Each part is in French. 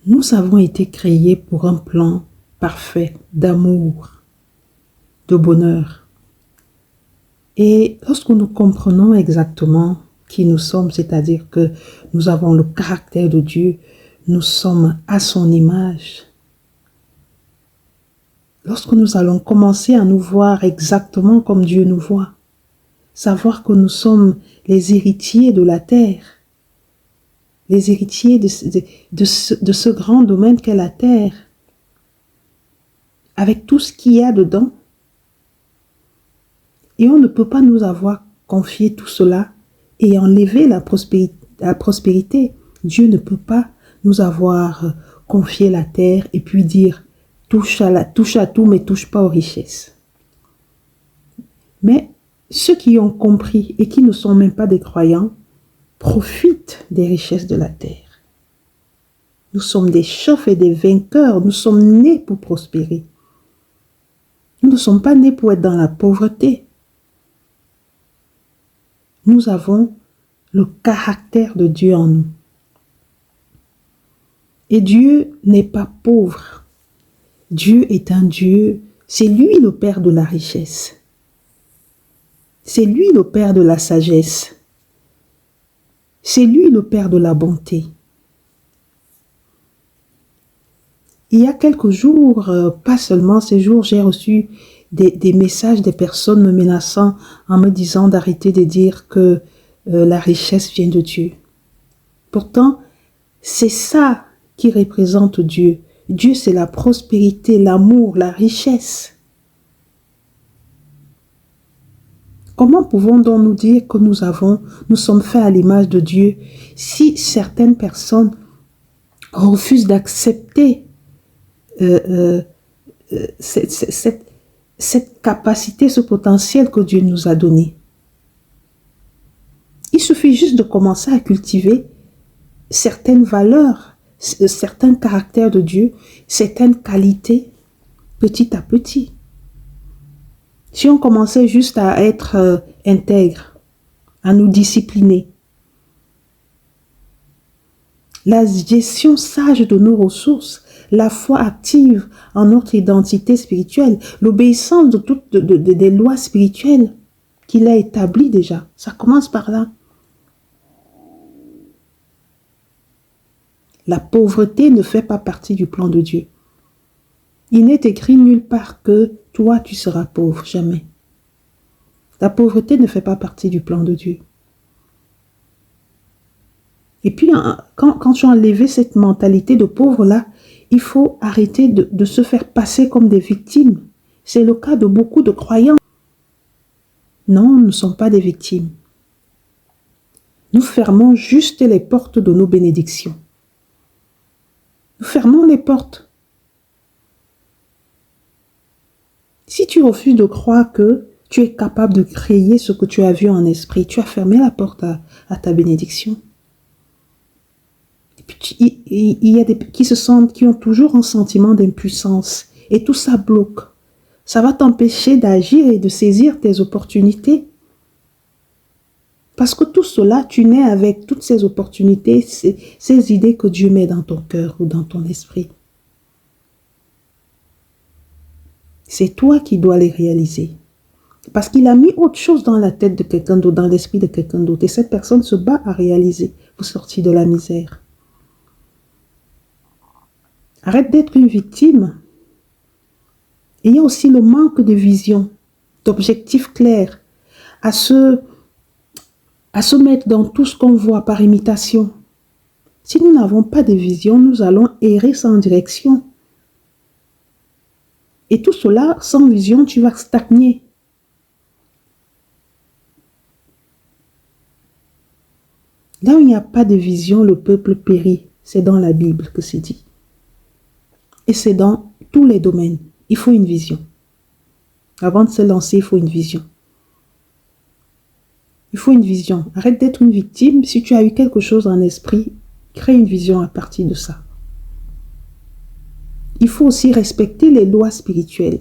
Nous avons été créés pour un plan parfait d'amour, de bonheur. Et lorsque nous comprenons exactement qui nous sommes, c'est-à-dire que nous avons le caractère de Dieu, nous sommes à son image. Lorsque nous allons commencer à nous voir exactement comme Dieu nous voit, savoir que nous sommes les héritiers de la terre, les héritiers de ce grand domaine qu'est la terre, avec tout ce qu'il y a dedans. Et on ne peut pas nous avoir confié tout cela et enlever la prospérité. Dieu ne peut pas nous avoir confié la terre et puis dire touche à tout mais touche pas aux richesses. Mais ceux qui ont compris et qui ne sont même pas des croyants profitent des richesses de la terre. Nous sommes des chefs et des vainqueurs. Nous sommes nés pour prospérer. Nous ne sommes pas nés pour être dans la pauvreté. Nous avons le caractère de Dieu en nous. Et Dieu n'est pas pauvre. Dieu est un Dieu, c'est lui le Père de la richesse. C'est lui le Père de la sagesse. C'est lui le Père de la bonté. Il y a quelques jours, pas seulement ces jours, j'ai reçu des messages des personnes me menaçant en me disant d'arrêter de dire que la richesse vient de Dieu. Pourtant, c'est ça qui représente Dieu. Dieu, c'est la prospérité, l'amour, la richesse. Comment pouvons donc nous dire que nous sommes faits à l'image de Dieu si certaines personnes refusent d'accepter cette capacité, ce potentiel que Dieu nous a donné? Il suffit juste de commencer à cultiver certaines valeurs, certains caractères de Dieu, certaines qualités, petit à petit. Si on commençait juste à être intègre, à nous discipliner, la gestion sage de nos ressources, la foi active en notre identité spirituelle, l'obéissance de toutes des lois spirituelles qu'il a établies déjà, ça commence par là. La pauvreté ne fait pas partie du plan de Dieu. Il n'est écrit nulle part que toi tu seras pauvre, jamais. La pauvreté ne fait pas partie du plan de Dieu. Et puis, quand tu as enlevé cette mentalité de pauvre-là, il faut arrêter de se faire passer comme des victimes. C'est le cas de beaucoup de croyants. Non, nous ne sommes pas des victimes. Nous fermons juste les portes de nos bénédictions. Nous fermons les portes. Si tu refuses de croire que tu es capable de créer ce que tu as vu en esprit, tu as fermé la porte à ta bénédiction. Et puis, il y a des qui ont toujours un sentiment d'impuissance. Et tout ça bloque. Ça va t'empêcher d'agir et de saisir tes opportunités. Parce que tout cela, tu nais avec toutes ces opportunités, ces idées que Dieu met dans ton cœur ou dans ton esprit. C'est toi qui dois les réaliser. Parce qu'il a mis autre chose dans la tête de quelqu'un d'autre, dans l'esprit de quelqu'un d'autre. Et cette personne se bat à réaliser pour sortir de la misère. Arrête d'être une victime. Et il y a aussi le manque de vision, d'objectifs clairs, à se mettre dans tout ce qu'on voit par imitation. Si nous n'avons pas de vision, nous allons errer sans direction. Et tout cela, sans vision, tu vas stagner. Là où il n'y a pas de vision, le peuple périt. C'est dans la Bible que c'est dit. Et c'est dans tous les domaines. Il faut une vision. Avant de se lancer, il faut une vision. Il faut une vision. Arrête d'être une victime. Si tu as eu quelque chose en esprit, crée une vision à partir de ça. Il faut aussi respecter les lois spirituelles.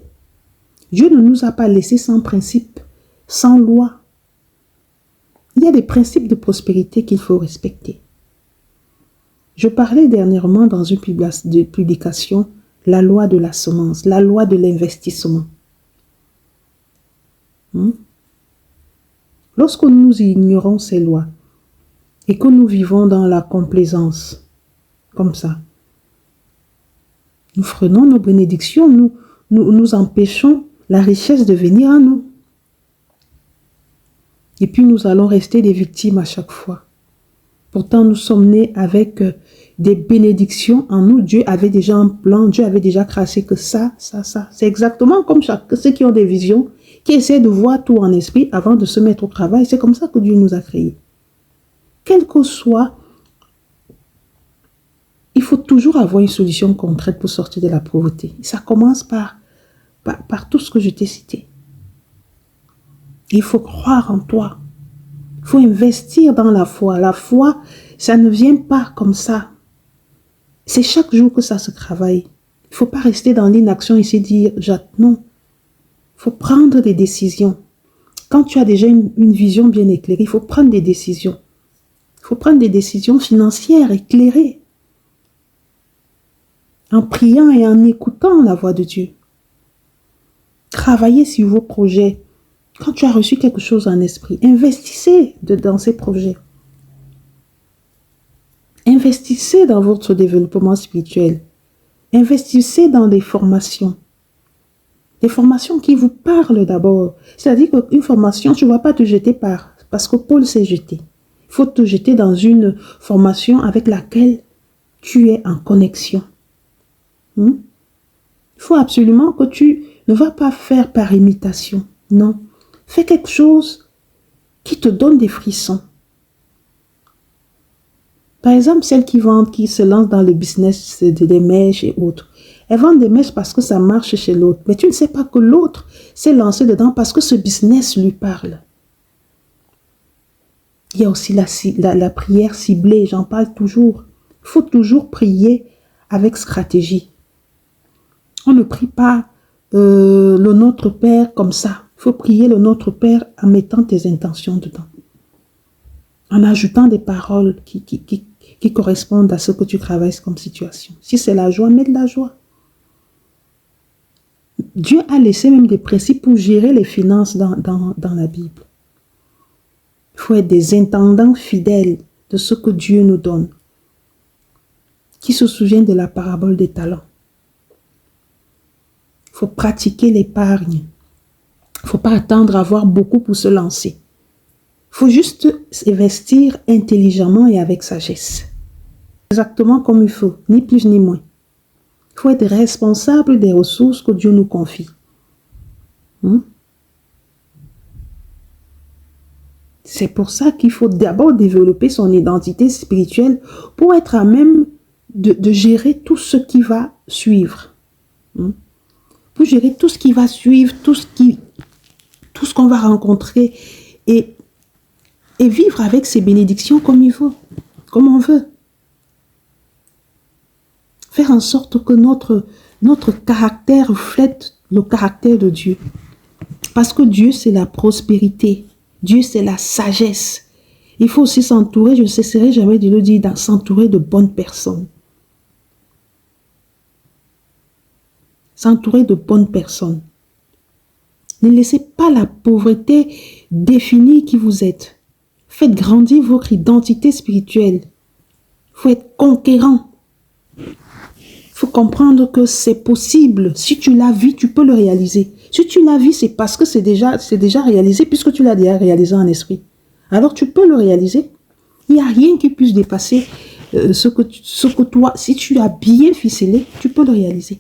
Dieu ne nous a pas laissés sans principe, sans loi. Il y a des principes de prospérité qu'il faut respecter. Je parlais dernièrement dans une publication, la loi de la semence, la loi de l'investissement. Lorsque nous ignorons ces lois et que nous vivons dans la complaisance, comme ça, nous freinons nos bénédictions, nous empêchons la richesse de venir à nous. Et puis nous allons rester des victimes à chaque fois. Pourtant, nous sommes nés avec des bénédictions en nous. Dieu avait déjà un plan, Dieu avait déjà tracé que ça. C'est exactement comme ceux qui ont des visions, qui essaient de voir tout en esprit avant de se mettre au travail. C'est comme ça que Dieu nous a créés. Quel que soit, il faut toujours avoir une solution concrète pour sortir de la pauvreté. Ça commence par tout ce que je t'ai cité. Il faut croire en toi. Il faut investir dans la foi. La foi, ça ne vient pas comme ça. C'est chaque jour que ça se travaille. Il ne faut pas rester dans l'inaction et se dire, non. Il faut prendre des décisions. Quand tu as déjà une vision bien éclairée, il faut prendre des décisions. Il faut prendre des décisions financières éclairées. En priant et en écoutant la voix de Dieu. Travaillez sur vos projets. Quand tu as reçu quelque chose en esprit, investissez dans ces projets. Investissez dans votre développement spirituel. Investissez dans des formations. Des formations qui vous parlent d'abord. C'est-à-dire qu'une formation, tu ne vas pas te jeter parce que Paul s'est jeté. Il faut te jeter dans une formation avec laquelle tu es en connexion. Il faut absolument que tu ne vas pas faire par imitation. Non. Fais quelque chose qui te donne des frissons. Par exemple, celles qui se lancent dans le business des mèches et autres. Elles vendent des mèches parce que ça marche chez l'autre. Mais tu ne sais pas que l'autre s'est lancé dedans parce que ce business lui parle. Il y a aussi la prière ciblée, j'en parle toujours. Il faut toujours prier avec stratégie. On ne prie pas le Notre Père comme ça. Il faut prier le Notre Père en mettant tes intentions dedans. En ajoutant des paroles qui correspondent à ce que tu travailles comme situation. Si c'est la joie, mets de la joie. Dieu a laissé même des principes pour gérer les finances dans la Bible. Il faut être des intendants fidèles de ce que Dieu nous donne. Qui se souviennent de la parabole des talents. Il faut pratiquer l'épargne. Il ne faut pas attendre à avoir beaucoup pour se lancer. Il faut juste investir intelligemment et avec sagesse. Exactement comme il faut, ni plus ni moins. Il faut être responsable des ressources que Dieu nous confie. C'est pour ça qu'il faut d'abord développer son identité spirituelle pour être à même de gérer tout ce qui va suivre. Pour gérer tout ce qui va suivre, tout ce qu'on va rencontrer et vivre avec ces bénédictions comme il faut, comme on veut. Faire en sorte que notre caractère reflète le caractère de Dieu. Parce que Dieu, c'est la prospérité. Dieu, c'est la sagesse. Il faut aussi s'entourer, je ne cesserai jamais de le dire, s'entourer de bonnes personnes. S'entourer de bonnes personnes. Ne laissez pas la pauvreté définir qui vous êtes. Faites grandir votre identité spirituelle. Il faut être conquérant. Il faut comprendre que c'est possible. Si tu l'as vu, tu peux le réaliser. Si tu l'as vu, c'est parce que c'est déjà réalisé, puisque tu l'as déjà réalisé en esprit. Alors tu peux le réaliser. Il n'y a rien qui puisse dépasser ce que toi, si tu as bien ficelé, tu peux le réaliser.